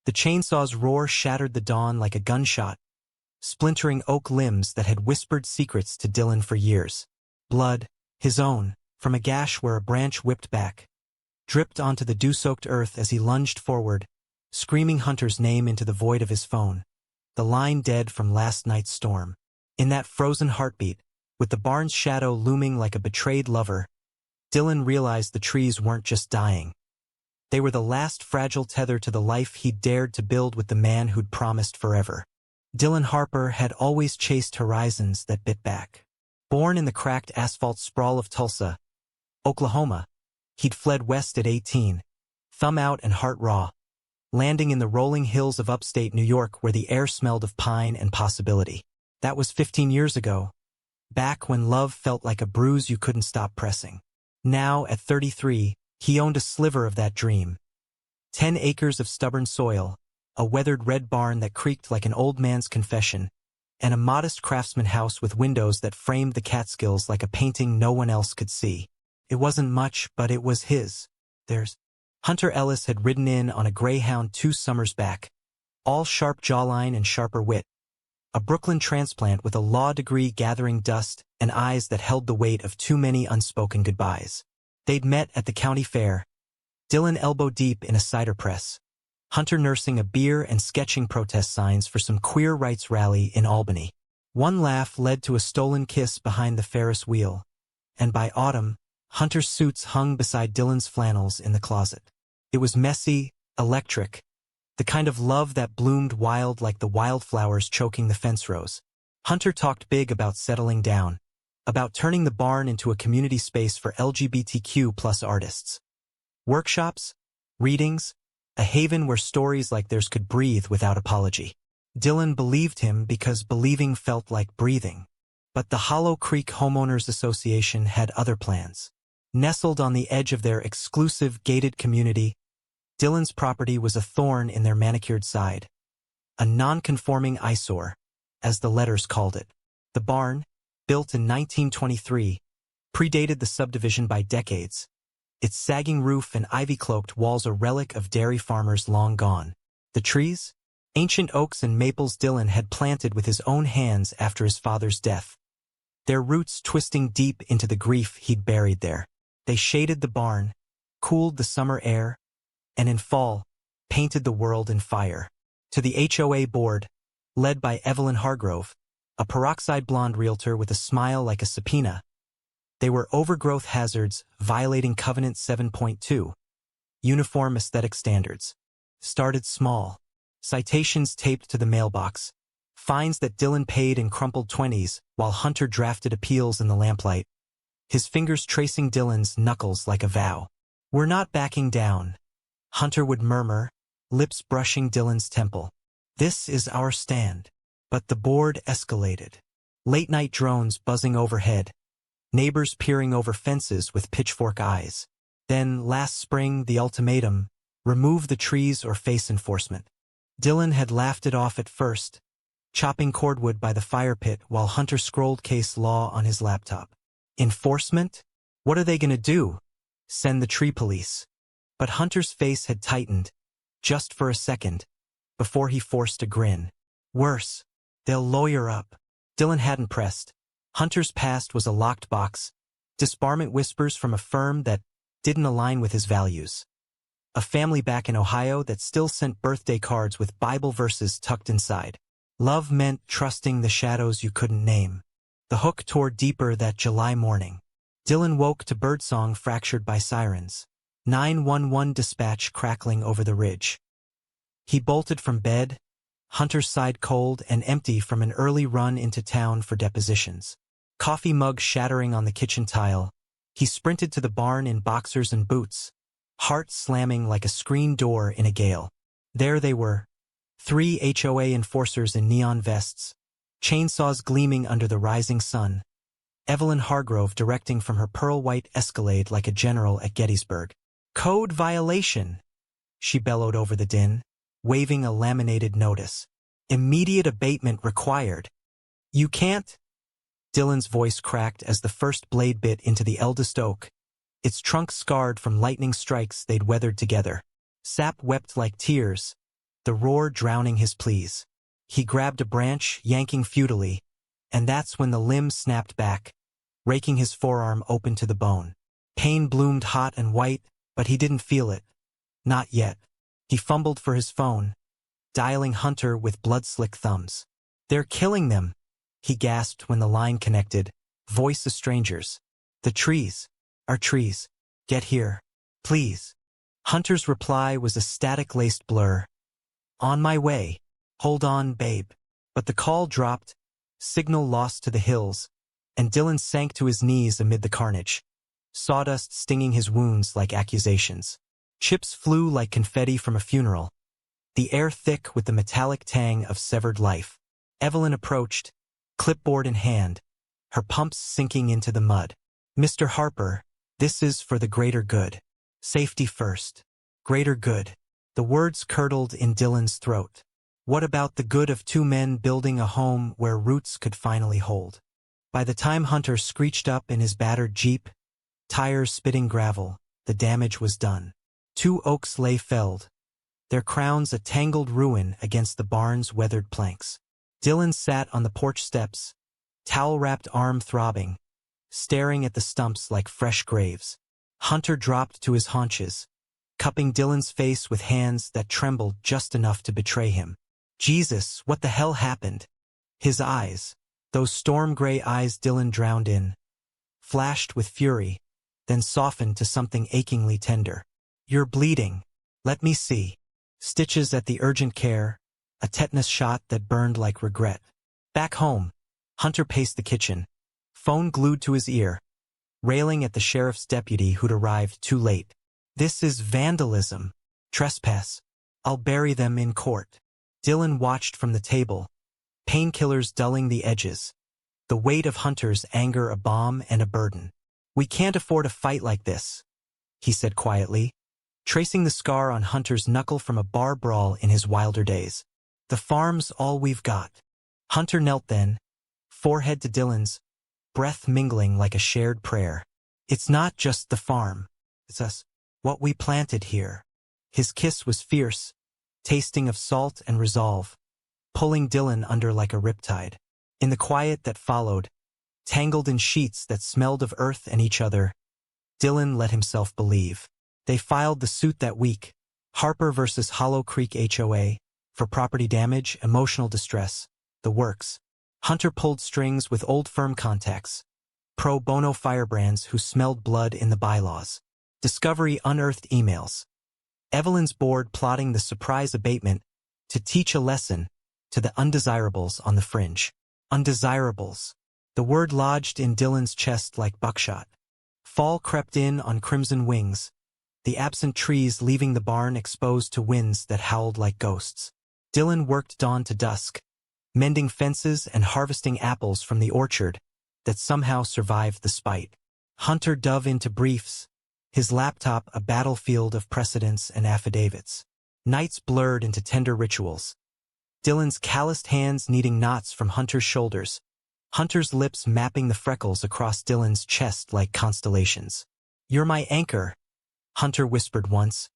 The chainsaw's roar shattered the dawn like a gunshot, splintering oak limbs that had whispered secrets to Dylan for years. Blood, his own, from a gash where a branch whipped back, dripped onto the dew-soaked earth as he lunged forward, screaming Hunter's name into the void of his phone, the line dead from last night's storm. In that frozen heartbeat, with the barn's shadow looming like a betrayed lover, Dylan realized the trees weren't just dying. They were the last fragile tether to the life he'd dared to build with the man who'd promised forever. Dylan Harper had always chased horizons that bit back. Born in the cracked asphalt sprawl of Tulsa, Oklahoma, he'd fled west at 18, thumb out and heart raw, landing in the rolling hills of upstate New York where the air smelled of pine and possibility. That was 15 years ago, back when love felt like a bruise you couldn't stop pressing. Now, at 33, he owned a sliver of that dream. 10 acres of stubborn soil, a weathered red barn that creaked like an old man's confession, and a modest craftsman house with windows that framed the Catskills like a painting no one else could see. It wasn't much, but it was his. Hunter Ellis had ridden in on a Greyhound 2 summers back, all sharp jawline and sharper wit. A Brooklyn transplant with a law degree gathering dust and eyes that held the weight of too many unspoken goodbyes. They'd met at the county fair, Dylan elbow-deep in a cider press, Hunter nursing a beer and sketching protest signs for some queer rights rally in Albany. One laugh led to a stolen kiss behind the Ferris wheel, and by autumn, Hunter's suits hung beside Dylan's flannels in the closet. It was messy, electric, the kind of love that bloomed wild like the wildflowers choking the fence rows. Hunter talked big about settling down, about turning the barn into a community space for LGBTQ+ artists. Workshops, readings, a haven where stories like theirs could breathe without apology. Dylan believed him because believing felt like breathing. But the Hollow Creek Homeowners Association had other plans. Nestled on the edge of their exclusive gated community, Dylan's property was a thorn in their manicured side. A non-conforming eyesore, as the letters called it. The barn, built in 1923, predated the subdivision by decades. Its sagging roof and ivy-cloaked walls a relic of dairy farmers long gone. The trees? Ancient oaks and maples Dylan had planted with his own hands after his father's death. Their roots twisting deep into the grief he'd buried there. They shaded the barn, cooled the summer air, and in fall, painted the world in fire. To the HOA board, led by Evelyn Hargrove, a peroxide blonde realtor with a smile like a subpoena, they were overgrowth hazards violating Covenant 7.2, Uniform Aesthetic Standards. Started small. Citations taped to the mailbox. Fines that Dylan paid in crumpled 20s while Hunter drafted appeals in the lamplight, his fingers tracing Dylan's knuckles like a vow. "We're not backing down," Hunter would murmur, lips brushing Dylan's temple. "This is our stand." But the board escalated. Late-night drones buzzing overhead, neighbors peering over fences with pitchfork eyes. Then, last spring, the ultimatum, remove the trees or face enforcement. Dylan had laughed it off at first, chopping cordwood by the fire pit while Hunter scrolled case law on his laptop. Enforcement? What are they gonna do? Send the tree police. But Hunter's face had tightened, just for a second, before he forced a grin. Worse, they'll lawyer up. Dylan hadn't pressed. Hunter's past was a locked box, disbarment whispers from a firm that didn't align with his values. A family back in Ohio that still sent birthday cards with Bible verses tucked inside. Love meant trusting the shadows you couldn't name. The hook tore deeper that July morning. Dylan woke to birdsong fractured by sirens. 911 dispatch crackling over the ridge. He bolted from bed, Hunter's side cold and empty from an early run into town for depositions. Coffee mug shattering on the kitchen tile, he sprinted to the barn in boxers and boots, heart slamming like a screen door in a gale. There they were, 3 HOA enforcers in neon vests, chainsaws gleaming under the rising sun. Evelyn Hargrove directing from her pearl-white Escalade like a general at Gettysburg. "Code violation," she bellowed over the din, waving a laminated notice. "Immediate abatement required." "You can't?" Dylan's voice cracked as the first blade bit into the eldest oak, its trunk scarred from lightning strikes they'd weathered together. Sap wept like tears, the roar drowning his pleas. He grabbed a branch, yanking futilely, and that's when the limb snapped back, raking his forearm open to the bone. Pain bloomed hot and white, but he didn't feel it. Not yet. He fumbled for his phone, dialing Hunter with blood-slick thumbs. "They're killing them," he gasped when the line connected. Voice of strangers. "The trees. Our trees. Get here. Please." Hunter's reply was a static-laced blur. "On my way. Hold on, babe." But the call dropped, signal lost to the hills, and Dylan sank to his knees amid the carnage. Sawdust stinging his wounds like accusations. Chips flew like confetti from a funeral, the air thick with the metallic tang of severed life. Evelyn approached, clipboard in hand, her pumps sinking into the mud. "Mr. Harper, this is for the greater good. Safety first. Greater good." The words curdled in Dylan's throat. What about the good of two men building a home where roots could finally hold? By the time Hunter screeched up in his battered Jeep, tires spitting gravel, the damage was done. 2 oaks lay felled, their crowns a tangled ruin against the barn's weathered planks. Dylan sat on the porch steps, towel-wrapped arm throbbing, staring at the stumps like fresh graves. Hunter dropped to his haunches, cupping Dylan's face with hands that trembled just enough to betray him. Jesus, what the hell happened? His eyes, those storm-gray eyes Dylan drowned in, flashed with fury, then softened to something achingly tender. "You're bleeding. Let me see." Stitches at the urgent care, a tetanus shot that burned like regret. Back home, Hunter paced the kitchen, phone glued to his ear, railing at the sheriff's deputy who'd arrived too late. "This is vandalism. Trespass. I'll bury them in court." Dylan watched from the table, painkillers dulling the edges, the weight of Hunter's anger a bomb and a burden. "We can't afford a fight like this," he said quietly, tracing the scar on Hunter's knuckle from a bar brawl in his wilder days. "The farm's all we've got." Hunter knelt then, forehead to Dylan's, breath mingling like a shared prayer. "It's not just the farm. It's us. What we planted here." His kiss was fierce, tasting of salt and resolve, pulling Dylan under like a riptide. In the quiet that followed, tangled in sheets that smelled of earth and each other, Dylan let himself believe. They filed the suit that week, Harper versus Hollow Creek HOA, for property damage, emotional distress, the works. Hunter pulled strings with old firm contacts, pro bono firebrands who smelled blood in the bylaws. Discovery unearthed emails. Evelyn's board plotting the surprise abatement to teach a lesson to the undesirables on the fringe. Undesirables. The word lodged in Dylan's chest like buckshot. Fall crept in on crimson wings, the absent trees leaving the barn exposed to winds that howled like ghosts. Dylan worked dawn to dusk, mending fences and harvesting apples from the orchard that somehow survived the spite. Hunter dove into briefs, his laptop a battlefield of precedents and affidavits. Nights blurred into tender rituals. Dylan's calloused hands kneading knots from Hunter's shoulders, Hunter's lips mapping the freckles across Dylan's chest like constellations. "You're my anchor," Hunter whispered once,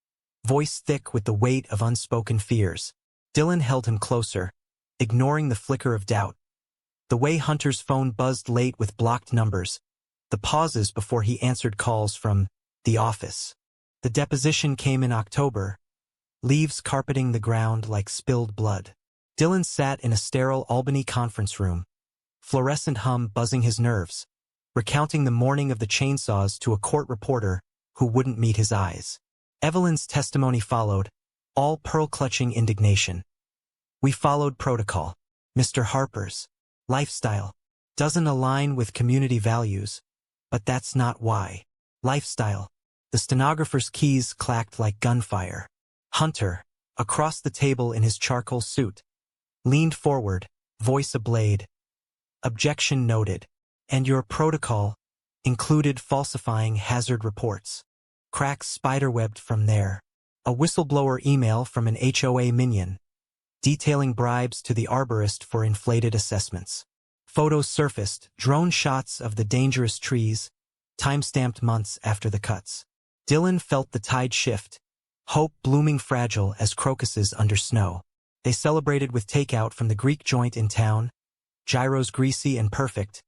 voice thick with the weight of unspoken fears. Dylan held him closer, ignoring the flicker of doubt. The way Hunter's phone buzzed late with blocked numbers, the pauses before he answered calls from the office. The deposition came in October, leaves carpeting the ground like spilled blood. Dylan sat in a sterile Albany conference room, fluorescent hum buzzing his nerves, recounting the morning of the chainsaws to a court reporter who wouldn't meet his eyes. Evelyn's testimony followed, all pearl-clutching indignation. "We followed protocol. Mr. Harper's lifestyle doesn't align with community values, but that's not why." Lifestyle. The stenographer's keys clacked like gunfire. Hunter, across the table in his charcoal suit, leaned forward, voice ablade. "Objection noted. And your protocol included falsifying hazard reports." Cracks spiderwebbed from there. A whistleblower email from an HOA minion, detailing bribes to the arborist for inflated assessments. Photos surfaced, drone shots of the dangerous trees, time-stamped months after the cuts. Dylan felt the tide shift, hope blooming fragile as crocuses under snow. They celebrated with takeout from the Greek joint in town, gyros greasy and perfect,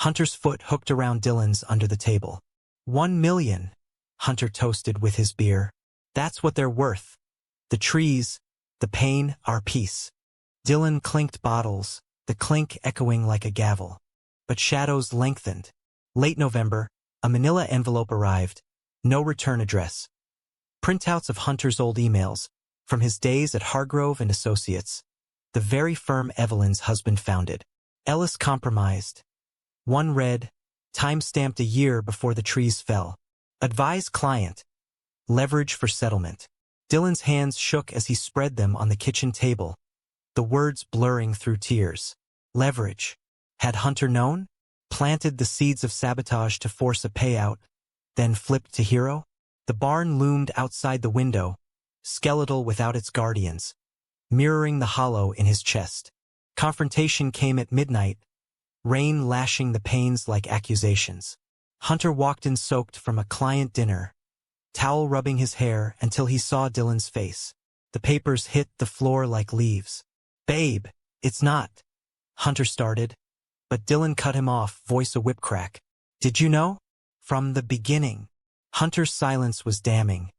Hunter's foot hooked around Dylan's under the table. 1 million, Hunter toasted with his beer. That's what they're worth. The trees, the pain, our peace. Dylan clinked bottles, the clink echoing like a gavel. But shadows lengthened. Late November, a manila envelope arrived. No return address. Printouts of Hunter's old emails, from his days at Hargrove and Associates, the very firm Evelyn's husband founded. Ellis compromised. One read, time-stamped a year before the trees fell. Advise client. Leverage for settlement. Dylan's hands shook as he spread them on the kitchen table, the words blurring through tears. Leverage. Had Hunter known? Planted the seeds of sabotage to force a payout, then flipped to hero? The barn loomed outside the window, skeletal without its guardians, mirroring the hollow in his chest. Confrontation came at midnight, rain lashing the panes like accusations. Hunter walked in soaked from a client dinner, towel rubbing his hair until he saw Dylan's face. The papers hit the floor like leaves. Babe, it's not. Hunter started, but Dylan cut him off, voice a whip crack. Did you know? From the beginning. Hunter's silence was damning,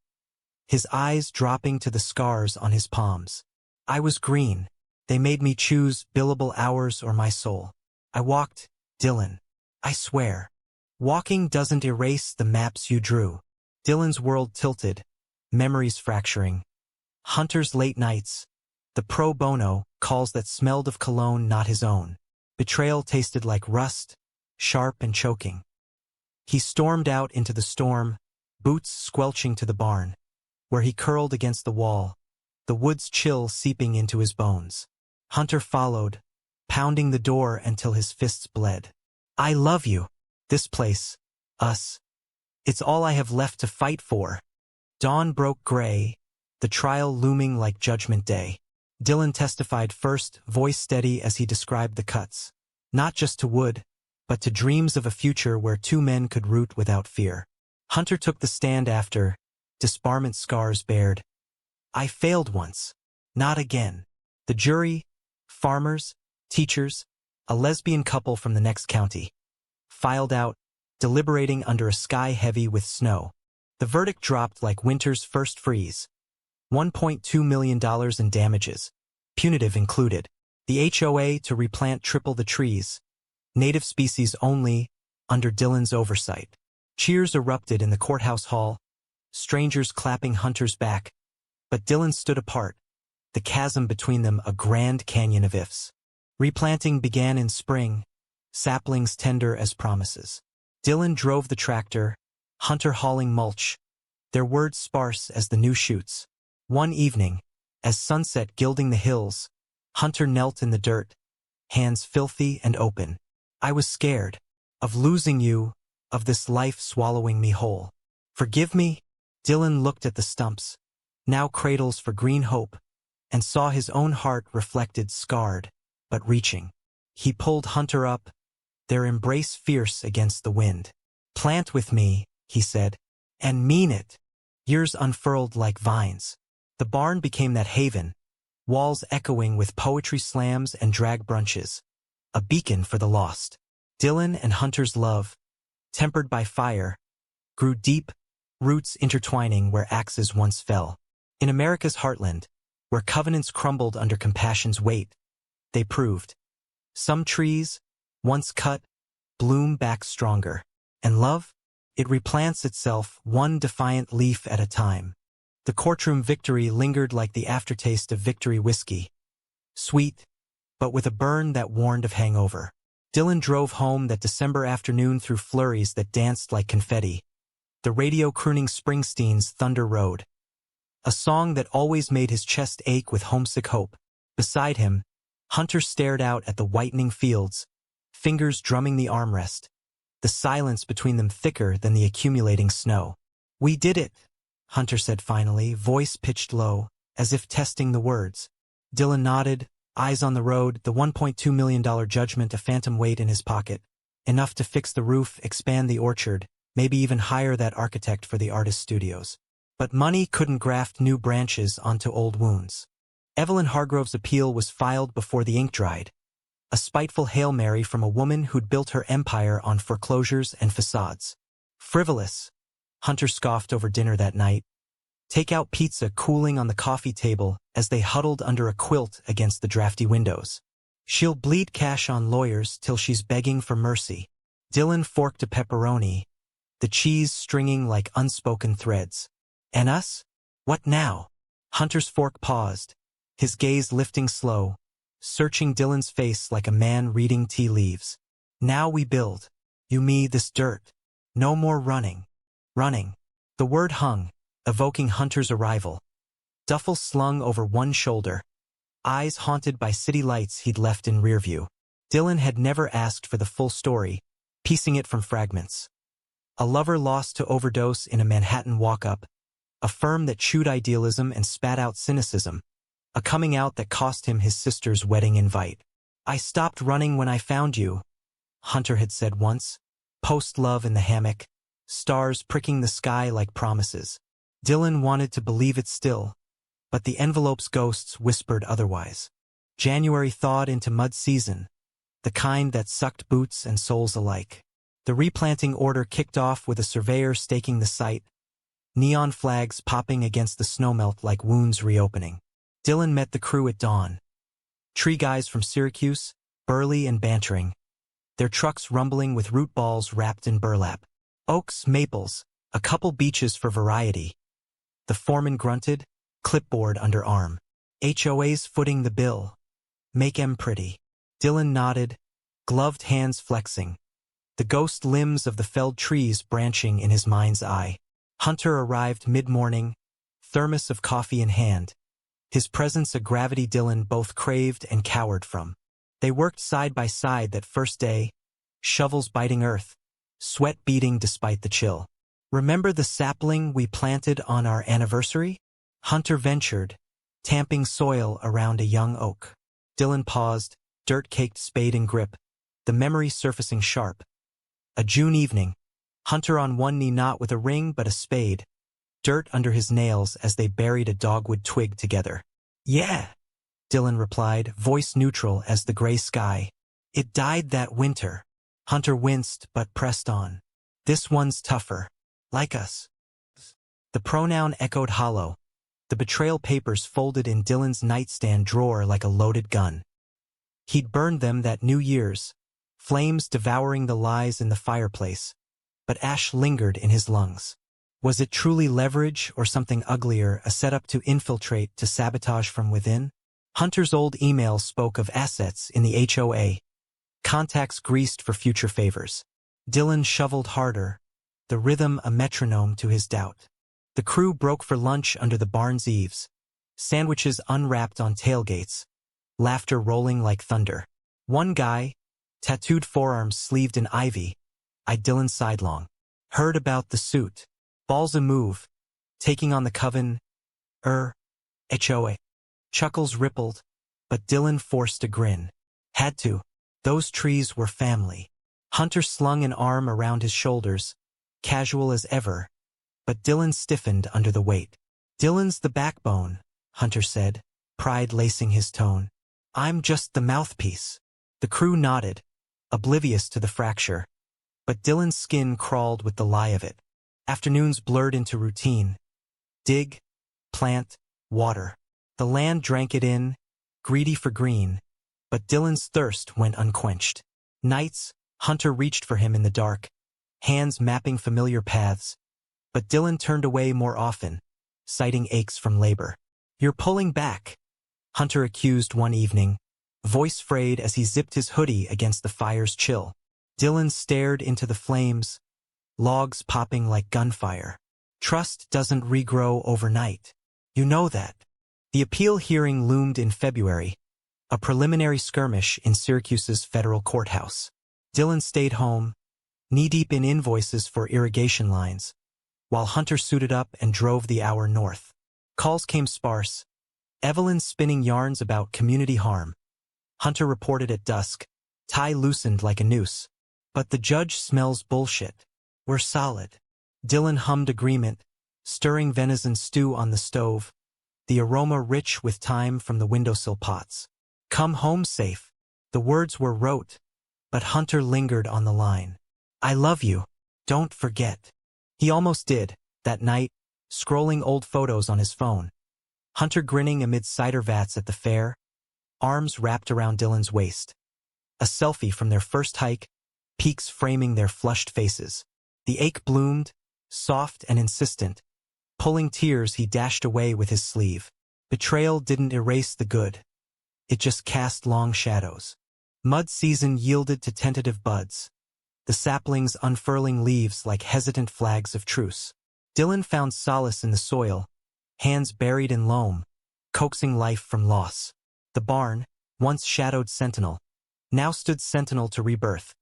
his eyes dropping to the scars on his palms. I was green. They made me choose billable hours or my soul. I walked, Dylan. I swear. Walking doesn't erase the maps you drew. Dylan's world tilted, memories fracturing. Hunter's late nights, the pro bono calls that smelled of cologne not his own. Betrayal tasted like rust, sharp and choking. He stormed out into the storm, boots squelching to the barn, where he curled against the wall, the wood's chill seeping into his bones. Hunter followed, pounding the door until his fists bled. I love you. This place. Us. It's all I have left to fight for. Dawn broke gray, the trial looming like Judgment Day. Dylan testified first, voice steady as he described the cuts. Not just to wood, but to dreams of a future where two men could root without fear. Hunter took the stand after, disbarment scars bared. I failed once. Not again. The jury, farmers, teachers, a lesbian couple from the next county, filed out, deliberating under a sky heavy with snow. The verdict dropped like winter's first freeze. $1.2 million in damages, punitive included. The HOA to replant triple the trees, native species only, under Dylan's oversight. Cheers erupted in the courthouse hall, strangers clapping Hunter's back. But Dylan stood apart, the chasm between them a grand canyon of ifs. Replanting began in spring, saplings tender as promises. Dylan drove the tractor, Hunter hauling mulch, their words sparse as the new shoots. One evening, as sunset gilding the hills, Hunter knelt in the dirt, hands filthy and open. I was scared, of losing you, of this life swallowing me whole. Forgive me? Dylan looked at the stumps, now cradles for green hope, and saw his own heart reflected scarred, but reaching. He pulled Hunter up, their embrace fierce against the wind. Plant with me, he said, and mean it. Years unfurled like vines. The barn became that haven, walls echoing with poetry slams and drag brunches, a beacon for the lost. Dylan and Hunter's love, tempered by fire, grew deep, roots intertwining where axes once fell. In America's heartland, where covenants crumbled under compassion's weight, they proved. Some trees, once cut, bloom back stronger. And love? It replants itself one defiant leaf at a time. The courtroom victory lingered like the aftertaste of victory whiskey. Sweet, but with a burn that warned of hangover. Dylan drove home that December afternoon through flurries that danced like confetti. The radio crooning Springsteen's Thunder Road. A song that always made his chest ache with homesick hope. Beside him, Hunter stared out at the whitening fields, fingers drumming the armrest, the silence between them thicker than the accumulating snow. We did it, Hunter said finally, voice pitched low, as if testing the words. Dylan nodded, eyes on the road, the $1.2 million judgment a phantom weight in his pocket. Enough to fix the roof, expand the orchard, maybe even hire that architect for the artist studios. But money couldn't graft new branches onto old wounds. Evelyn Hargrove's appeal was filed before the ink dried, a spiteful Hail Mary from a woman who'd built her empire on foreclosures and facades. Frivolous, Hunter scoffed over dinner that night, takeout pizza cooling on the coffee table as they huddled under a quilt against the drafty windows. She'll bleed cash on lawyers till she's begging for mercy. Dylan forked a pepperoni, the cheese stringing like unspoken threads. And us? What now? Hunter's fork paused, his gaze lifting slow, searching Dylan's face like a man reading tea leaves. Now we build. You me this dirt. No more running. Running. The word hung, evoking Hunter's arrival. Duffel slung over one shoulder, eyes haunted by city lights he'd left in rear view. Dylan had never asked for the full story, piecing it from fragments. A lover lost to overdose in a Manhattan walk-up, a firm that chewed idealism and spat out cynicism, a coming out that cost him his sister's wedding invite. I stopped running when I found you, Hunter had said once, post-love in the hammock, stars pricking the sky like promises. Dylan wanted to believe it still, but the envelope's ghosts whispered otherwise. January thawed into mud season, the kind that sucked boots and souls alike. The replanting order kicked off with a surveyor staking the site, neon flags popping against the snowmelt like wounds reopening. Dylan met the crew at dawn. Tree guys from Syracuse, burly and bantering, their trucks rumbling with root balls wrapped in burlap. Oaks, maples, a couple beeches for variety. The foreman grunted, clipboard under arm. HOA's footing the bill. Make 'em pretty. Dylan nodded, gloved hands flexing, the ghost limbs of the felled trees branching in his mind's eye. Hunter arrived mid-morning, thermos of coffee in hand, his presence a gravity Dylan both craved and cowered from. They worked side by side that first day, shovels biting earth, sweat beading despite the chill. Remember the sapling we planted on our anniversary? Hunter ventured, tamping soil around a young oak. Dylan paused, dirt-caked spade in grip, the memory surfacing sharp. A June evening, Hunter on one knee not with a ring but a spade, dirt under his nails as they buried a dogwood twig together. Yeah, Dylan replied, voice neutral as the gray sky. It died that winter. Hunter winced but pressed on. This one's tougher. Like us. The pronoun echoed hollow, the betrayal papers folded in Dylan's nightstand drawer like a loaded gun. He'd burned them that New Year's, flames devouring the lies in the fireplace, but ash lingered in his lungs. Was it truly leverage or something uglier, a setup to infiltrate, to sabotage from within? Hunter's old emails spoke of assets in the HOA, contacts greased for future favors. Dylan shoveled harder, the rhythm a metronome to his doubt. The crew broke for lunch under the barn's eaves, sandwiches unwrapped on tailgates, laughter rolling like thunder. One guy, tattooed forearms sleeved in ivy, eyed Dylan sidelong. Heard about the suit. Balls a move, taking on the coven, HOA. Chuckles rippled, but Dylan forced a grin. Had to. Those trees were family. Hunter slung an arm around his shoulders, casual as ever, but Dylan stiffened under the weight. Dylan's the backbone, Hunter said, pride lacing his tone. I'm just the mouthpiece. The crew nodded, oblivious to the fracture, but Dylan's skin crawled with the lie of it. Afternoons blurred into routine. Dig, plant, water. The land drank it in, greedy for green, but Dylan's thirst went unquenched. Nights, Hunter reached for him in the dark, hands mapping familiar paths, but Dylan turned away more often, citing aches from labor. You're pulling back, Hunter accused one evening, voice frayed as he zipped his hoodie against the fire's chill. Dylan stared into the flames, logs popping like gunfire. Trust doesn't regrow overnight. You know that. The appeal hearing loomed in February, a preliminary skirmish in Syracuse's federal courthouse. Dylan stayed home, knee-deep in invoices for irrigation lines, while Hunter suited up and drove the hour north. Calls came sparse, Evelyn spinning yarns about community harm. Hunter reported at dusk, tie loosened like a noose. But the judge smells bullshit. We're solid. Dylan hummed agreement, stirring venison stew on the stove, the aroma rich with thyme from the windowsill pots. "Come home safe." The words were rote, but Hunter lingered on the line. "I love you. Don't forget." He almost did, that night, scrolling old photos on his phone. Hunter grinning amid cider vats at the fair, arms wrapped around Dylan's waist. A selfie from their first hike, peaks framing their flushed faces. The ache bloomed, soft and insistent. Pulling tears, he dashed away with his sleeve. Betrayal didn't erase the good. It just cast long shadows. Mud season yielded to tentative buds, the saplings unfurling leaves like hesitant flags of truce. Dylan found solace in the soil, hands buried in loam, coaxing life from loss. The barn, once shadowed sentinel, now stood sentinel to rebirth,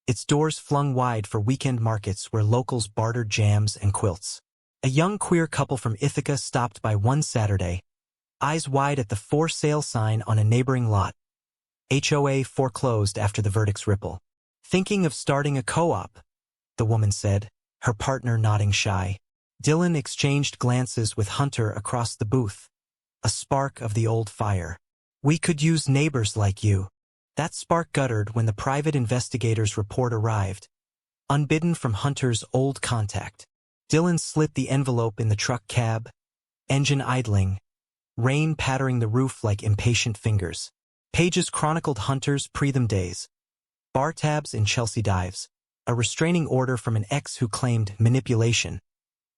its doors flung wide for weekend markets where locals bartered jams and quilts. A young queer couple from Ithaca stopped by one Saturday, eyes wide at the for sale sign on a neighboring lot. HOA foreclosed after the verdict's ripple. "Thinking of starting a co-op," the woman said, her partner nodding shy. Dylan exchanged glances with Hunter across the booth, a spark of the old fire. "We could use neighbors like you." That spark guttered when the private investigator's report arrived, unbidden from Hunter's old contact. Dylan slit the envelope in the truck cab, engine idling, rain pattering the roof like impatient fingers. Pages chronicled Hunter's pre-them days, bar tabs in Chelsea dives, a restraining order from an ex who claimed manipulation,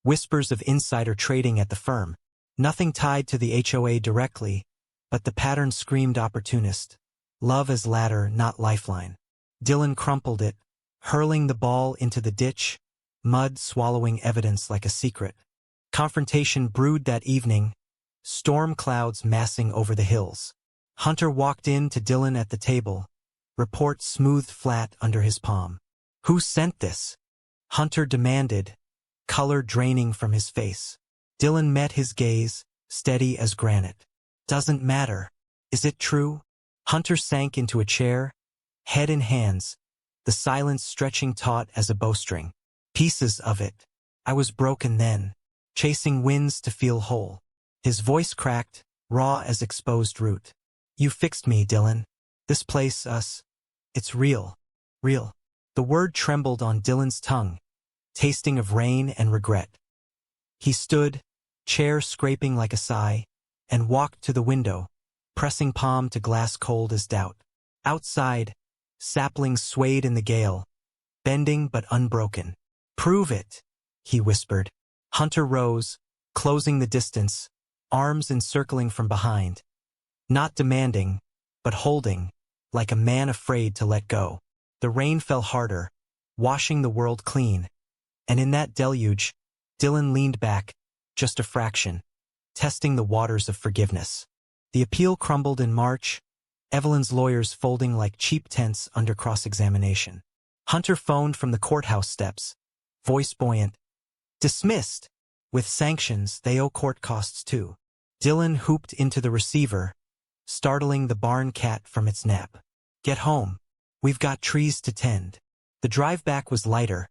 whispers of insider trading at the firm. Nothing tied to the HOA directly, but the pattern screamed opportunist. Love as ladder, not lifeline. Dylan crumpled it, hurling the ball into the ditch, mud swallowing evidence like a secret. Confrontation brewed that evening, storm clouds massing over the hills. Hunter walked in to Dylan at the table, report smoothed flat under his palm. "Who sent this?" Hunter demanded, color draining from his face. Dylan met his gaze, steady as granite. "Doesn't matter. Is it true?" Hunter sank into a chair, head in hands, the silence stretching taut as a bowstring. "Pieces of it. I was broken then, chasing winds to feel whole." His voice cracked, raw as exposed root. "You fixed me, Dylan. This place, us. It's real. Real." The word trembled on Dylan's tongue, tasting of rain and regret. He stood, chair scraping like a sigh, and walked to the window, pressing palm to glass cold as doubt. Outside, saplings swayed in the gale, bending but unbroken. "Prove it," he whispered. Hunter rose, closing the distance, arms encircling from behind. Not demanding, but holding, like a man afraid to let go. The rain fell harder, washing the world clean. And in that deluge, Dylan leaned back, just a fraction, testing the waters of forgiveness. The appeal crumbled in March, Evelyn's lawyers folding like cheap tents under cross-examination. Hunter phoned from the courthouse steps, voice buoyant. "Dismissed. With sanctions, they owe court costs too." Dylan hooped into the receiver, startling the barn cat from its nap. "Get home. We've got trees to tend." The drive back was lighter,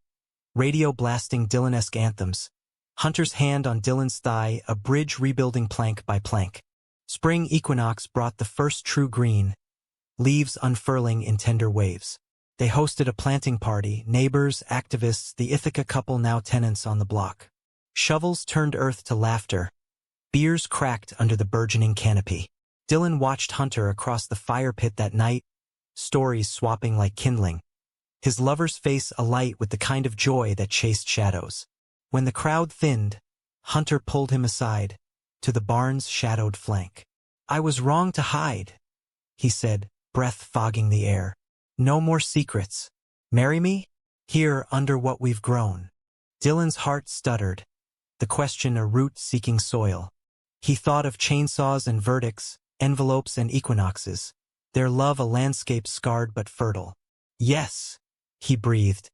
radio blasting Dylan-esque anthems. Hunter's hand on Dylan's thigh, a bridge rebuilding plank by plank. Spring equinox brought the first true green, leaves unfurling in tender waves. They hosted a planting party, neighbors, activists, the Ithaca couple now tenants on the block. Shovels turned earth to laughter. Beers cracked under the burgeoning canopy. Dylan watched Hunter across the fire pit that night, stories swapping like kindling. His lover's face alight with the kind of joy that chased shadows. When the crowd thinned, Hunter pulled him aside, to the barn's shadowed flank. "I was wrong to hide," he said, breath fogging the air. "No more secrets. Marry me? Here under what we've grown." Dylan's heart stuttered, the question a root seeking soil. He thought of chainsaws and verdicts, envelopes and equinoxes, their love a landscape scarred but fertile. "Yes," he breathed,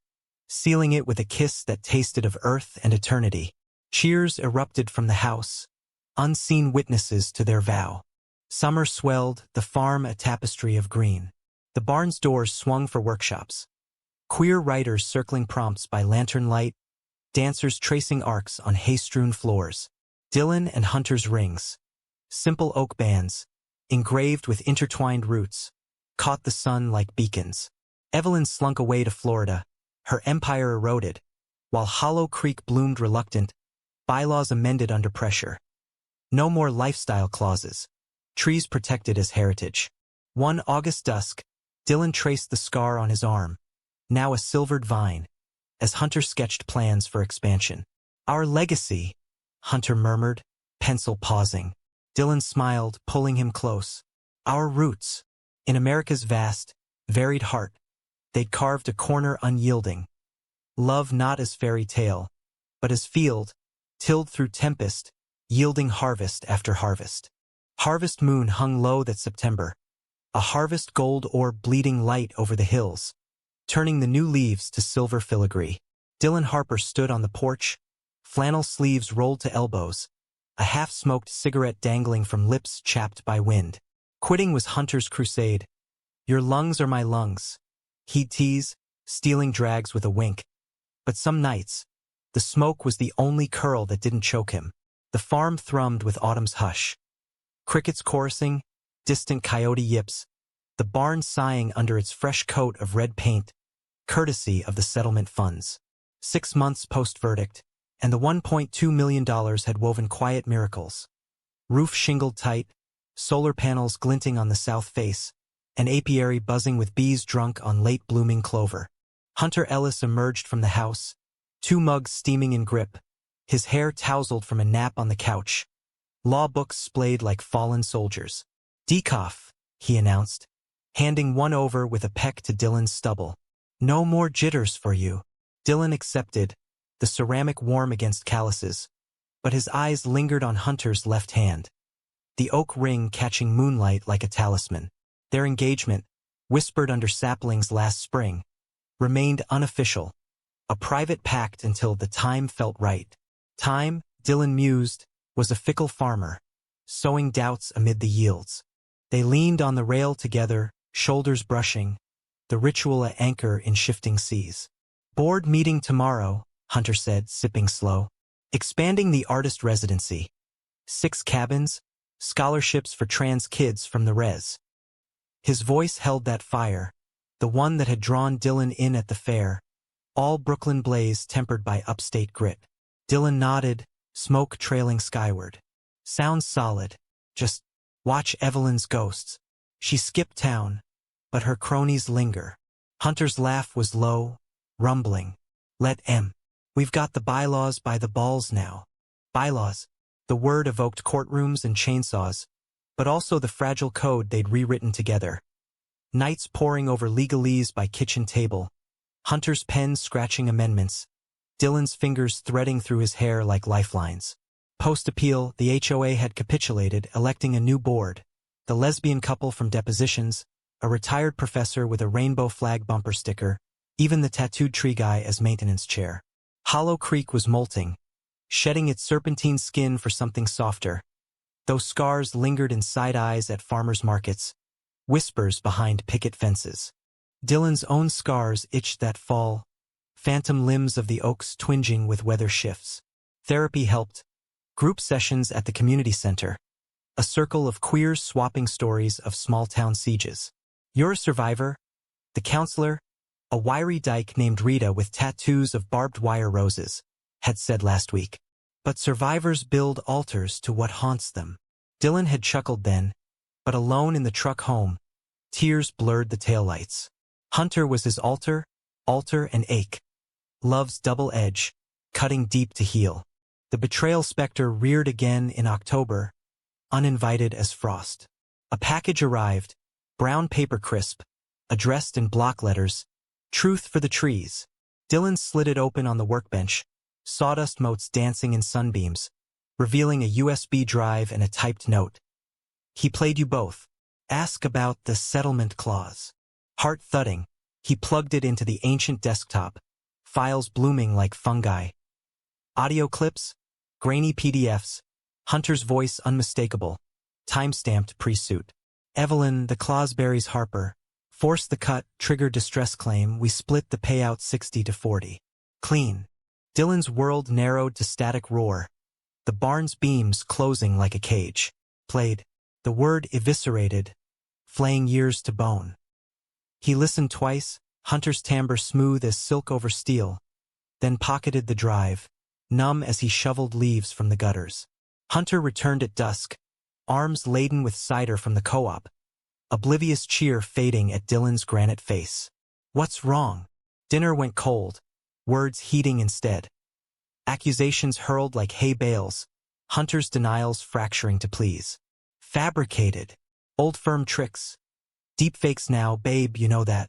sealing it with a kiss that tasted of earth and eternity. Cheers erupted from the house, unseen witnesses to their vow. Summer swelled, the farm a tapestry of green. The barn's doors swung for workshops. Queer writers circling prompts by lantern light, dancers tracing arcs on hay-strewn floors. Dylan and Hunter's rings, simple oak bands, engraved with intertwined roots, caught the sun like beacons. Evelyn slunk away to Florida, her empire eroded, while Hollow Creek bloomed reluctant, bylaws amended under pressure. No more lifestyle clauses, trees protected as heritage. One August dusk, Dylan traced the scar on his arm, now a silvered vine, as Hunter sketched plans for expansion. Our legacy, Hunter murmured, pencil pausing. Dylan smiled, pulling him close. Our roots. In America's vast, varied heart, they'd carved a corner unyielding. Love not as fairy tale, but as field, tilled through tempest, yielding harvest after harvest. Harvest moon hung low that September, a harvest gold orb bleeding light over the hills, turning the new leaves to silver filigree. Dylan Harper stood on the porch, flannel sleeves rolled to elbows, a half-smoked cigarette dangling from lips chapped by wind. Quitting was Hunter's crusade. Your lungs are my lungs, he'd tease, stealing drags with a wink. But some nights, the smoke was the only curl that didn't choke him. The farm thrummed with autumn's hush. Crickets chorusing, distant coyote yips, the barn sighing under its fresh coat of red paint, courtesy of the settlement funds. 6 months post-verdict, and the $1.2 million had woven quiet miracles. Roof shingled tight, solar panels glinting on the south face, an apiary buzzing with bees drunk on late-blooming clover. Hunter Ellis emerged from the house, 2 mugs steaming in grip, his hair tousled from a nap on the couch. Law books splayed like fallen soldiers. Decaf, he announced, handing one over with a peck to Dylan's stubble. No more jitters for you. Dylan accepted, the ceramic warm against calluses, but his eyes lingered on Hunter's left hand, the oak ring catching moonlight like a talisman. Their engagement, whispered under saplings last spring, remained unofficial, a private pact until the time felt right. Time, Dylan mused, was a fickle farmer, sowing doubts amid the yields. They leaned on the rail together, shoulders brushing, the ritual at anchor in shifting seas. Board meeting tomorrow, Hunter said, sipping slow. Expanding the artist residency. 6 cabins, scholarships for trans kids from the res. His voice held that fire, the one that had drawn Dylan in at the fair, all Brooklyn blaze tempered by upstate grit. Dylan nodded, smoke trailing skyward. Sounds solid. Just watch Evelyn's ghosts. She skipped town, but her cronies linger. Hunter's laugh was low, rumbling. Let M. We've got the bylaws by the balls now. Bylaws. The word evoked courtrooms and chainsaws, but also the fragile code they'd rewritten together. Nights poring over legalese by kitchen table, Hunter's pen scratching amendments, Dylan's fingers threading through his hair like lifelines. Post-appeal, the HOA had capitulated, electing a new board, the lesbian couple from depositions, a retired professor with a rainbow flag bumper sticker, even the tattooed tree guy as maintenance chair. Hollow Creek was molting, shedding its serpentine skin for something softer. Those scars lingered in side eyes at farmers' markets, whispers behind picket fences. Dylan's own scars itched that fall, phantom limbs of the oaks twinging with weather shifts. Therapy helped. Group sessions at the community center. A circle of queers swapping stories of small-town sieges. You're a survivor? The counselor, a wiry dyke named Rita with tattoos of barbed wire roses, had said last week. But survivors build altars to what haunts them. Dylan had chuckled then, but alone in the truck home, tears blurred the taillights. Hunter was his altar and ache. Love's double edge, cutting deep to heal. The betrayal specter reared again in October, uninvited as frost. A package arrived, brown paper crisp, addressed in block letters, truth for the trees. Dylan slid it open on the workbench, sawdust motes dancing in sunbeams, revealing a USB drive and a typed note. He played you both. Ask about the settlement clause. Heart thudding, he plugged it into the ancient desktop, files blooming like fungi. Audio clips, grainy PDFs, Hunter's voice unmistakable, time-stamped pre-suit. Evelyn, the Clausberry's Harper, forced the cut, triggered distress claim, we split the payout 60-40. Clean. Dylan's world narrowed to static roar. The barn's beams closing like a cage. Played. The word eviscerated, flaying years to bone. He listened twice, Hunter's timbre smooth as silk over steel, then pocketed the drive, numb as he shoveled leaves from the gutters. Hunter returned at dusk, arms laden with cider from the co-op, oblivious cheer fading at Dylan's granite face. What's wrong? Dinner went cold, words heating instead. Accusations hurled like hay bales, Hunter's denials fracturing to please. Fabricated. Old firm tricks. Deepfakes now, babe, you know that.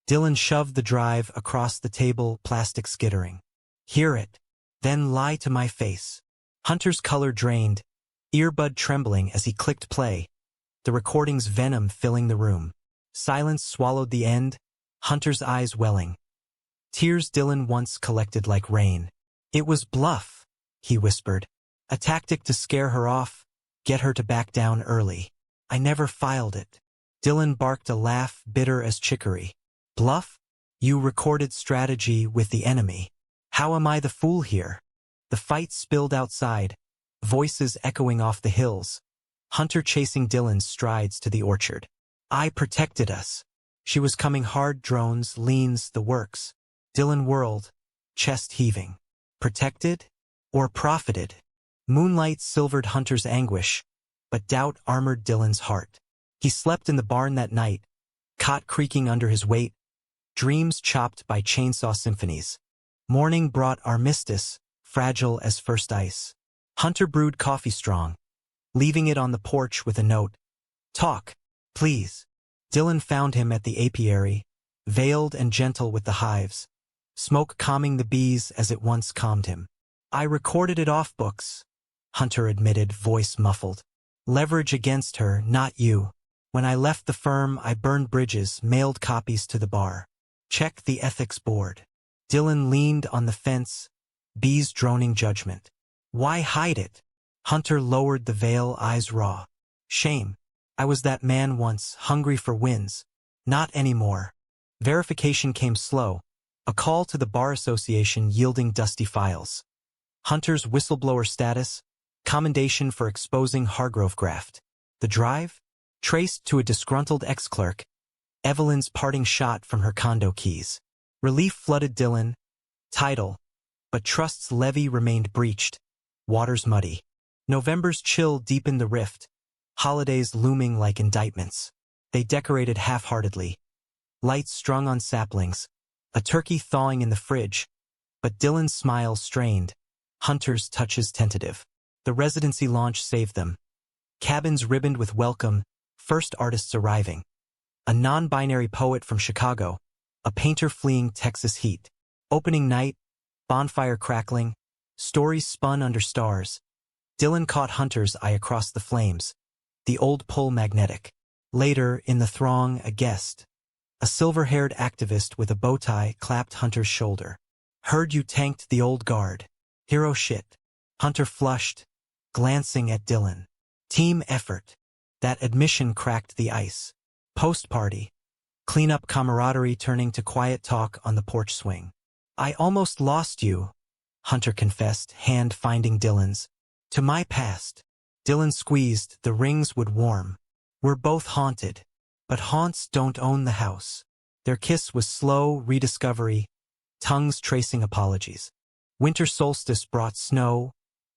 Dylan shoved the drive across the table, plastic skittering. Hear it. Then lie to my face. Hunter's color drained, earbud trembling as he clicked play, the recording's venom filling the room. Silence swallowed the end, Hunter's eyes welling. Tears Dylan once collected like rain. It was bluff, he whispered. A tactic to scare her off, get her to back down early. I never filed it. Dylan barked a laugh bitter as chicory. Bluff? You recorded strategy with the enemy. How am I the fool here? The fight spilled outside, voices echoing off the hills. Hunter chasing Dylan's strides to the orchard. I protected us. She was coming hard, drones, leans, the works. Dylan whirled, chest heaving. Protected? Or profited? Moonlight silvered Hunter's anguish, but doubt armored Dylan's heart. He slept in the barn that night, cot creaking under his weight, dreams chopped by chainsaw symphonies. Morning brought armistice, fragile as first ice. Hunter brewed coffee strong, leaving it on the porch with a note. Talk, please. Dylan found him at the apiary, veiled and gentle with the hives, smoke calming the bees as it once calmed him. I recorded it off books, Hunter admitted, voice muffled. Leverage against her, not you. When I left the firm, I burned bridges, mailed copies to the bar. Check the ethics board. Dylan leaned on the fence, bees droning judgment. Why hide it? Hunter lowered the veil, eyes raw. Shame. I was that man once, hungry for wins. Not anymore. Verification came slow, a call to the bar association yielding dusty files. Hunter's whistleblower status, commendation for exposing Hargrove graft. The drive? Traced to a disgruntled ex-clerk. Evelyn's parting shot from her condo keys. Relief flooded Dylan. Title. But trust's levee remained breached. Waters muddy. November's chill deepened the rift. Holidays looming like indictments. They decorated half-heartedly. Lights strung on saplings. A turkey thawing in the fridge. But Dylan's smile strained. Hunter's touches tentative. The residency launch saved them. Cabins ribboned with welcome, first artists arriving. A non-binary poet from Chicago, a painter fleeing Texas heat. Opening night, bonfire crackling, stories spun under stars. Dylan caught Hunter's eye across the flames, the old pull magnetic. Later, in the throng, a guest. A silver-haired activist with a bow tie clapped Hunter's shoulder. Heard you tanked the old guard. Hero shit. Hunter flushed, glancing at Dylan. Team effort. That admission cracked the ice. Post-party. Clean-up camaraderie turning to quiet talk on the porch swing. I almost lost you, Hunter confessed, hand finding Dylan's. To my past. Dylan squeezed, the rings would warm. We're both haunted. But haunts don't own the house. Their kiss was slow rediscovery, tongues tracing apologies. Winter solstice brought snow,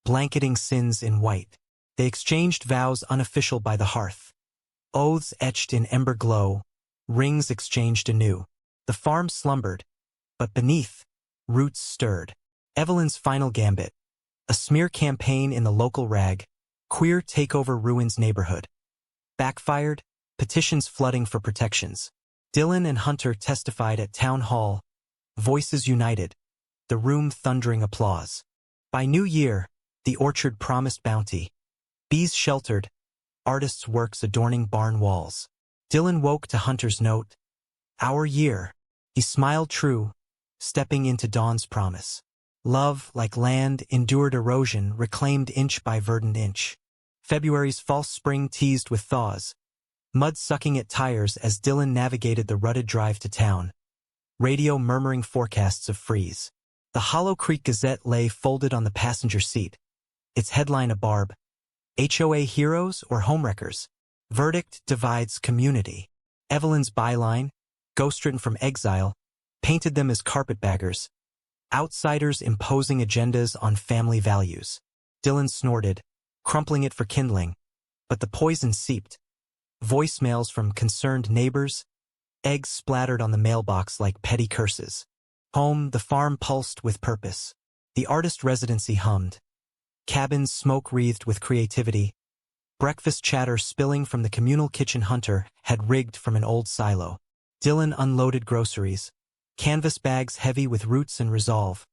blanketing sins in white. They exchanged vows unofficial by the hearth. Oaths etched in ember glow, rings exchanged anew. The farm slumbered, but beneath, roots stirred. Evelyn's final gambit. A smear campaign in the local rag. Queer takeover ruins neighborhood. Backfired, petitions flooding for protections. Dylan and Hunter testified at town hall. Voices united. The room thundering applause. By New Year, the orchard promised bounty. Bees sheltered, artists' works adorning barn walls. Dylan woke to Hunter's note. Our year. He smiled true, stepping into dawn's promise. Love, like land, endured erosion, reclaimed inch by verdant inch. February's false spring teased with thaws. Mud sucking at tires as Dylan navigated the rutted drive to town. Radio murmuring forecasts of freeze. The Hollow Creek Gazette lay folded on the passenger seat, its headline a barb. HOA heroes or homewreckers? Verdict divides community. Evelyn's byline, ghostwritten from exile, painted them as carpetbaggers, outsiders imposing agendas on family values. Dylan snorted, crumpling it for kindling, but the poison seeped. Voicemails from concerned neighbors, eggs splattered on the mailbox like petty curses. Home, the farm pulsed with purpose. The artist residency hummed. Cabins smoke-wreathed with creativity. Breakfast chatter spilling from the communal kitchen Hunter had rigged from an old silo. Dylan unloaded groceries, canvas bags heavy with roots and resolve.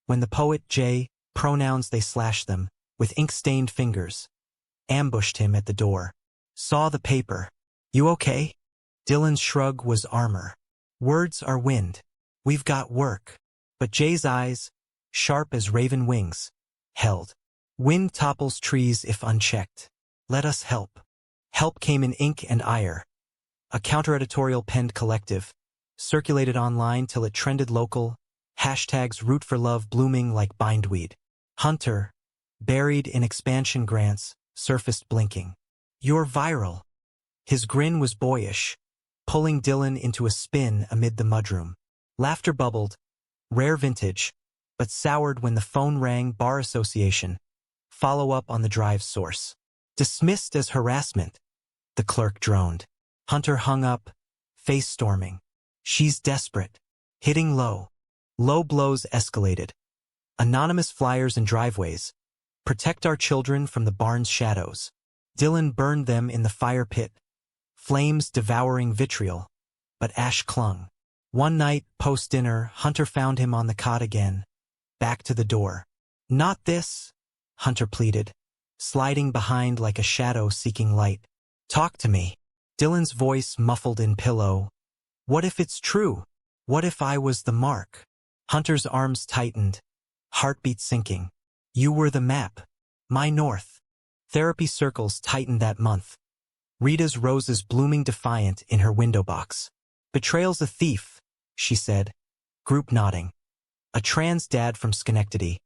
When the poet J, pronouns they slashed them, with ink-stained fingers, ambushed him at the door. Saw the paper. You okay? Dylan's shrug was armor. Words are wind. We've got work. But Jay's eyes, sharp as raven wings, held. Wind topples trees if unchecked. Let us help. Help came in ink and ire. A counter-editorial penned collective, circulated online till it trended local, hashtags root for love blooming like bindweed. Hunter, buried in expansion grants, surfaced blinking. You're viral. His grin was boyish, pulling Dylan into a spin amid the mudroom. Laughter bubbled, rare vintage, but soured when the phone rang. Bar Association. Follow up on the drive's source. Dismissed as harassment. The clerk droned. Hunter hung up, face storming. She's desperate. Hitting low. Low blows escalated. Anonymous flyers in driveways. Protect our children from the barn's shadows. Dylan burned them in the fire pit. Flames devouring vitriol. But ash clung. One night, post-dinner, Hunter found him on the cot again. Back to the door. Not this, Hunter pleaded, sliding behind like a shadow seeking light. Talk to me. Dylan's voice muffled in pillow. What if it's true? What if I was the mark? Hunter's arms tightened, heartbeat sinking. You were the map. My north. Therapy circles tightened that month. Rita's roses blooming defiant in her window box. Betrayal's a thief, she said, group nodding. A trans dad from Schenectady.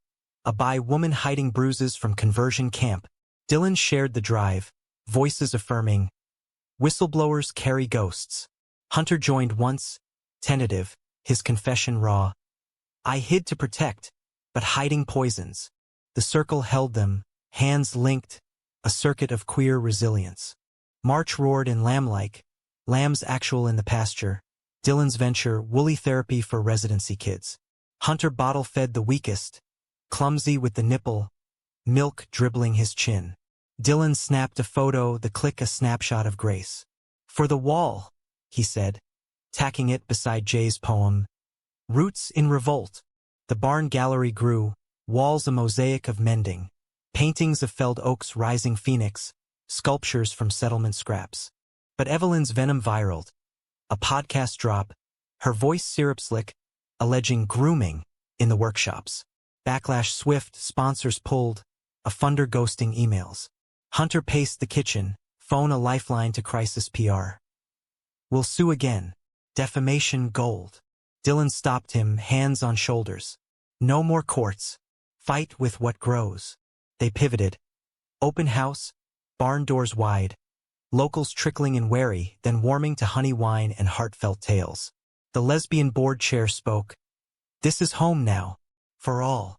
A bi woman hiding bruises from conversion camp. Dylan shared the drive, voices affirming. Whistleblowers carry ghosts. Hunter joined once, tentative, his confession raw. I hid to protect, but hiding poisons. The circle held them, hands linked, a circuit of queer resilience. March roared in lamb-like, lambs actual in the pasture. Dylan's venture, woolly therapy for residency kids. Hunter bottle-fed the weakest, clumsy with the nipple, milk dribbling his chin. Dylan snapped a photo, the click a snapshot of grace. For the wall, he said, tacking it beside Jay's poem. Roots in revolt. The barn gallery grew, walls a mosaic of mending, paintings of felled oaks rising phoenix, sculptures from settlement scraps. But Evelyn's venom viraled. A podcast drop, her voice syrup slick, alleging grooming in the workshops. Backlash swift, sponsors pulled, a funder ghosting emails. Hunter paced the kitchen, phone a lifeline to crisis PR. We'll sue again. Defamation gold. Dylan stopped him, hands on shoulders. No more courts. Fight with what grows. They pivoted. Open house, barn doors wide. Locals trickling in wary, then warming to honey wine and heartfelt tales. The lesbian board chair spoke. This is home now. For all.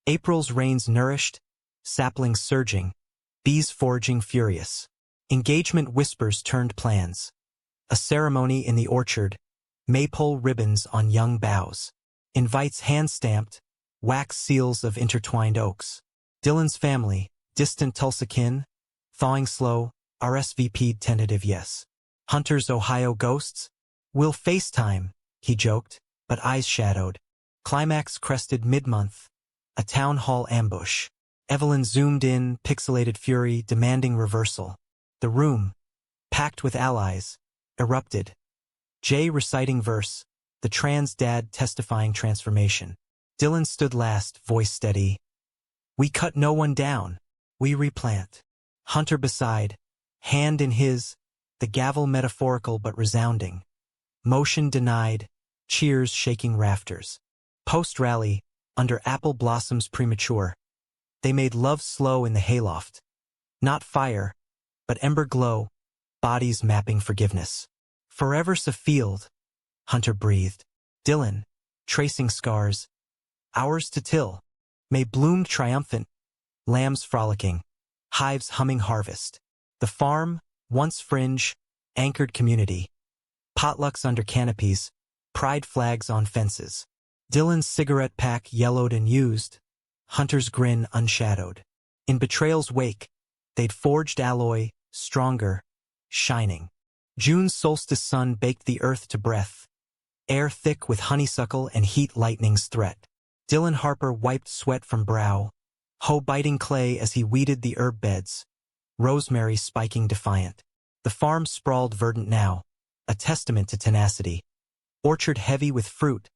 April's rains nourished, saplings surging, bees foraging furious. Engagement whispers turned plans. A ceremony in the orchard, maypole ribbons on young boughs. Invites hand-stamped, wax seals of intertwined oaks. Dylan's family, distant Tulsa kin, thawing slow, RSVP'd tentative yes. Hunter's Ohio ghosts? We'll FaceTime, he joked, but eyes shadowed. Climax crested mid-month. A town hall ambush. Evelyn zoomed in, pixelated fury, demanding reversal. The room, packed with allies, erupted. Jay reciting verse, the trans dad testifying transformation. Dylan stood last, voice steady. We cut no one down. We replant. Hunter beside, hand in his, the gavel metaphorical but resounding. Motion denied, cheers shaking rafters. Post-rally, under apple blossoms premature. They made love slow in the hayloft. Not fire, but ember glow, bodies mapping forgiveness. Forever's a field, Hunter breathed. Dylan, tracing scars. Ours to till. May bloomed triumphant, lambs frolicking, hives humming harvest. The farm, once fringe, anchored community. Potlucks under canopies, pride flags on fences. Dylan's cigarette pack yellowed and used, Hunter's grin unshadowed. In betrayal's wake, they'd forged alloy, stronger, shining. June's solstice sun baked the earth to breath, air thick with honeysuckle and heat lightning's threat. Dylan Harper wiped sweat from brow, hoe biting clay as he weeded the herb beds, rosemary spiking defiant. The farm sprawled verdant now, a testament to tenacity. Orchard heavy with fruit,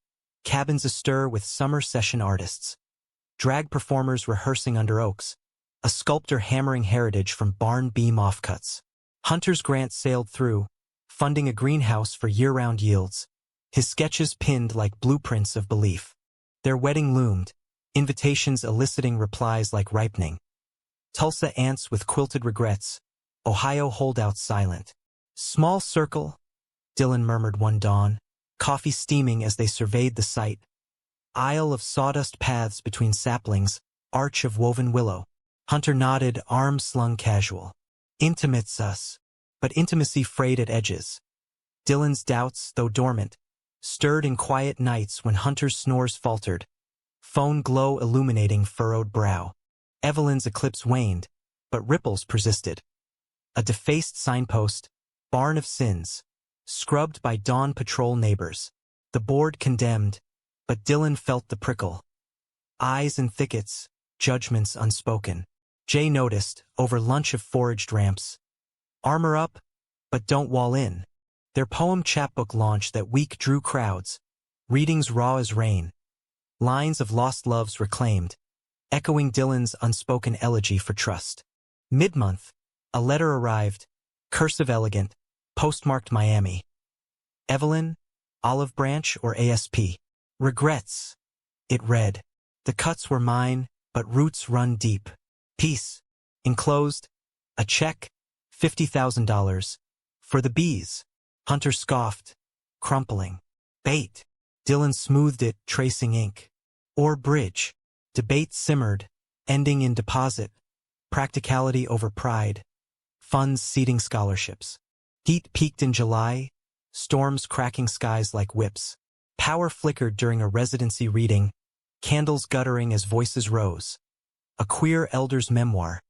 cabins astir with summer session artists. Drag performers rehearsing under oaks, a sculptor hammering heritage from barn beam offcuts. Hunter's grant sailed through, funding a greenhouse for year-round yields, his sketches pinned like blueprints of belief. Their wedding loomed, invitations eliciting replies like ripening. Tulsa ants with quilted regrets, Ohio holdouts silent. Small circle, Dylan murmured one dawn, coffee steaming as they surveyed the site. Aisle of sawdust paths between saplings, arch of woven willow. Hunter nodded, arms slung casual. Intimates us, but intimacy frayed at edges. Dylan's doubts, though dormant, stirred in quiet nights when Hunter's snores faltered, phone glow illuminating furrowed brow. Evelyn's eclipse waned, but ripples persisted. A defaced signpost, barn of sins, scrubbed by dawn patrol neighbors. The board condemned, but Dylan felt the prickle. Eyes in thickets, judgments unspoken. Jay noticed, over lunch of foraged ramps. Armor up, but don't wall in. Their poem chapbook launch that week drew crowds, readings raw as rain. Lines of lost loves reclaimed, echoing Dylan's unspoken elegy for trust. Mid-month, a letter arrived, cursive elegant, postmarked Miami. Evelyn, Olive Branch or ASP? Regrets. It read. The cuts were mine, but roots run deep. Peace. Enclosed, a check, $50,000. For the bees. Hunter scoffed, crumpling. Bait. Dylan smoothed it, tracing ink. Or bridge. Debate simmered, ending in deposit. Practicality over pride. Funds seeding scholarships. Heat peaked in July, storms cracking skies like whips. Power flickered during a residency reading, candles guttering as voices rose. A queer elder's memoir,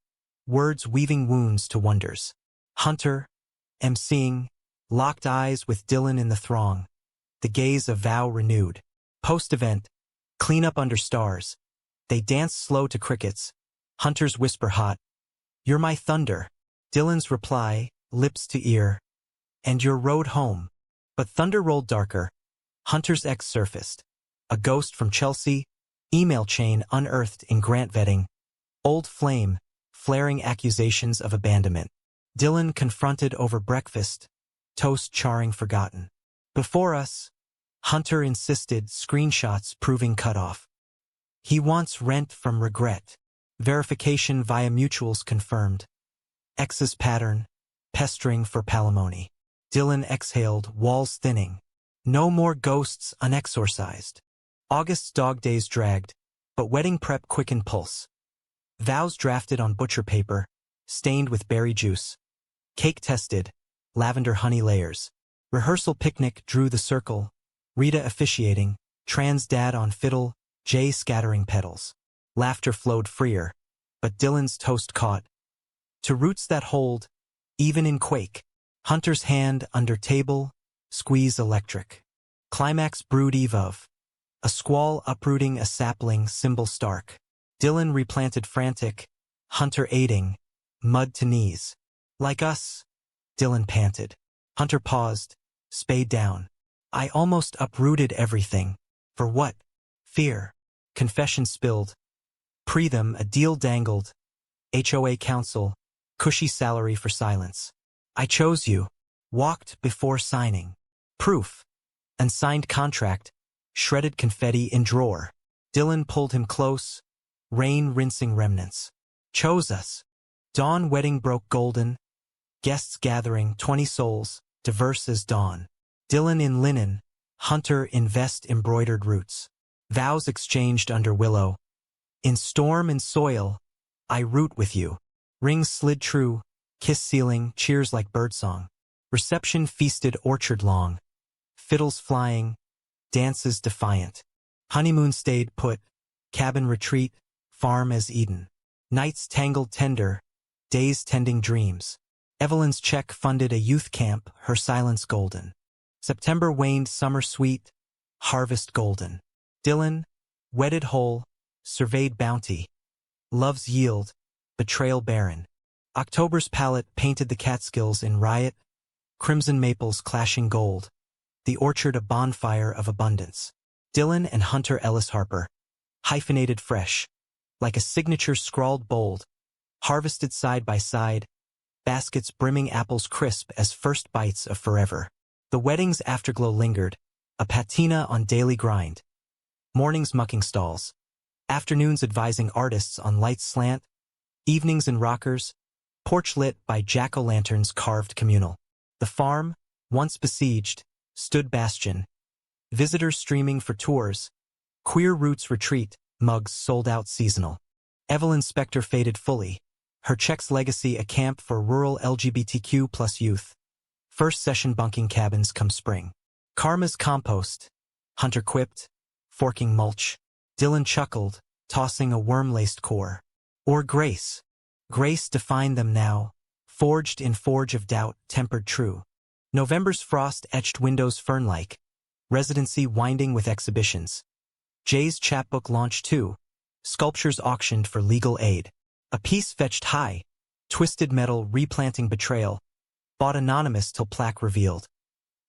words weaving wounds to wonders. Hunter, emceeing, locked eyes with Dylan in the throng, the gaze a vow renewed. Post-event, clean up under stars. They danced slow to crickets, Hunter's whisper hot. You're my thunder. Dylan's reply, lips to ear. And your road home. But thunder rolled darker. Hunter's ex surfaced. A ghost from Chelsea, email chain unearthed in grant vetting. Old flame, flaring accusations of abandonment. Dylan confronted over breakfast, toast charring forgotten. Before us, Hunter insisted, screenshots proving cutoff. He wants rent from regret. Verification via mutuals confirmed. Ex's pattern, pestering for palimony. Dylan exhaled, walls thinning. No more ghosts unexorcised. August's dog days dragged, but wedding prep quickened pulse. Vows drafted on butcher paper, stained with berry juice. Cake tested, lavender honey layers. Rehearsal picnic drew the circle. Rita officiating, trans dad on fiddle, Jay scattering petals. Laughter flowed freer, but Dylan's toast caught. To roots that hold, even in quake. Hunter's hand under table, squeeze electric. Climax brewed eve of. A squall uprooting a sapling, symbol stark. Dylan replanted frantic, Hunter aiding, mud to knees. Like us, Dylan panted. Hunter paused, spade down. I almost uprooted everything. For what? Fear. Confession spilled. Pre them, a deal dangled. HOA council, cushy salary for silence. I chose you. Walked before signing. Proof. Unsigned contract. Shredded confetti in drawer. Dylan pulled him close, rain rinsing remnants. Chose us. Dawn wedding broke golden. Guests gathering, 20 souls, diverse as dawn. Dylan in linen, Hunter in vest embroidered roots. Vows exchanged under willow. In storm and soil, I root with you. Rings slid true, kiss ceiling, cheers like birdsong. Reception feasted orchard long. Fiddles flying, dances defiant. Honeymoon stayed put, cabin retreat, farm as Eden. Nights tangled tender, days tending dreams. Evelyn's check funded a youth camp, her silence golden. September waned, summer sweet, harvest golden. Dylan, wedded whole, surveyed bounty. Love's yield, betrayal barren. October's palette painted the Catskills in riot, crimson maples clashing gold. The orchard a bonfire of abundance. Dylan and Hunter Ellis Harper, hyphenated fresh, like a signature scrawled bold, harvested side by side, baskets brimming apples crisp as first bites of forever. The wedding's afterglow lingered, a patina on daily grind. Mornings mucking stalls, afternoons advising artists on lights slant, evenings in rockers, porch lit by jack-o'-lanterns carved communal. The farm, once besieged, stood bastion. Visitors streaming for tours, queer roots retreat, mugs sold out seasonal. Evelyn's specter faded fully, her check's legacy a camp for rural LGBTQ plus youth. First session bunking cabins come spring. Karma's compost, Hunter quipped, forking mulch. Dylan chuckled, tossing a worm-laced core. Or grace. Grace defined them now, forged in forge of doubt, tempered true. November's frost etched windows fern-like, residency winding with exhibitions. Jay's chapbook launched too, sculptures auctioned for legal aid. A piece fetched high, twisted metal replanting betrayal, bought anonymous till plaque revealed.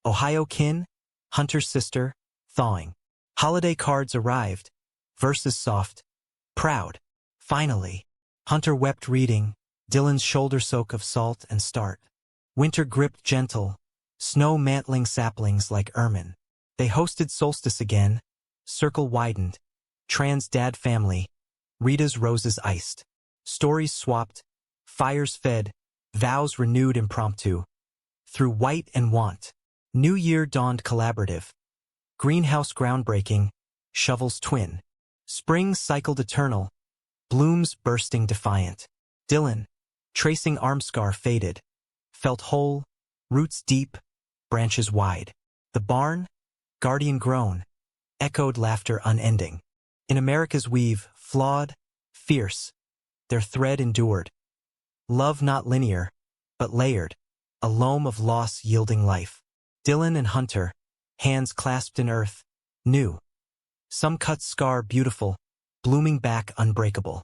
Ohio kin, Hunter's sister, thawing. Holiday cards arrived, verses soft, proud. Finally, Hunter wept reading, Dylan's shoulder soak of salt and start. Winter gripped gentle, snow mantling saplings like ermine. They hosted solstice again, circle widened, trans dad family, Rita's roses iced. Stories swapped, fires fed, vows renewed impromptu. Through white and want, New Year dawned collaborative. Greenhouse groundbreaking, shovels twin. Spring cycled eternal, blooms bursting defiant. Dylan, tracing arm scar faded, felt whole, roots deep, branches wide. The barn, guardian groan, echoed laughter unending. In America's weave, flawed, fierce, their thread endured. Love not linear, but layered, a loam of loss yielding life. Dylan and Hunter, hands clasped in earth, new. Some cuts scar beautiful, blooming back unbreakable.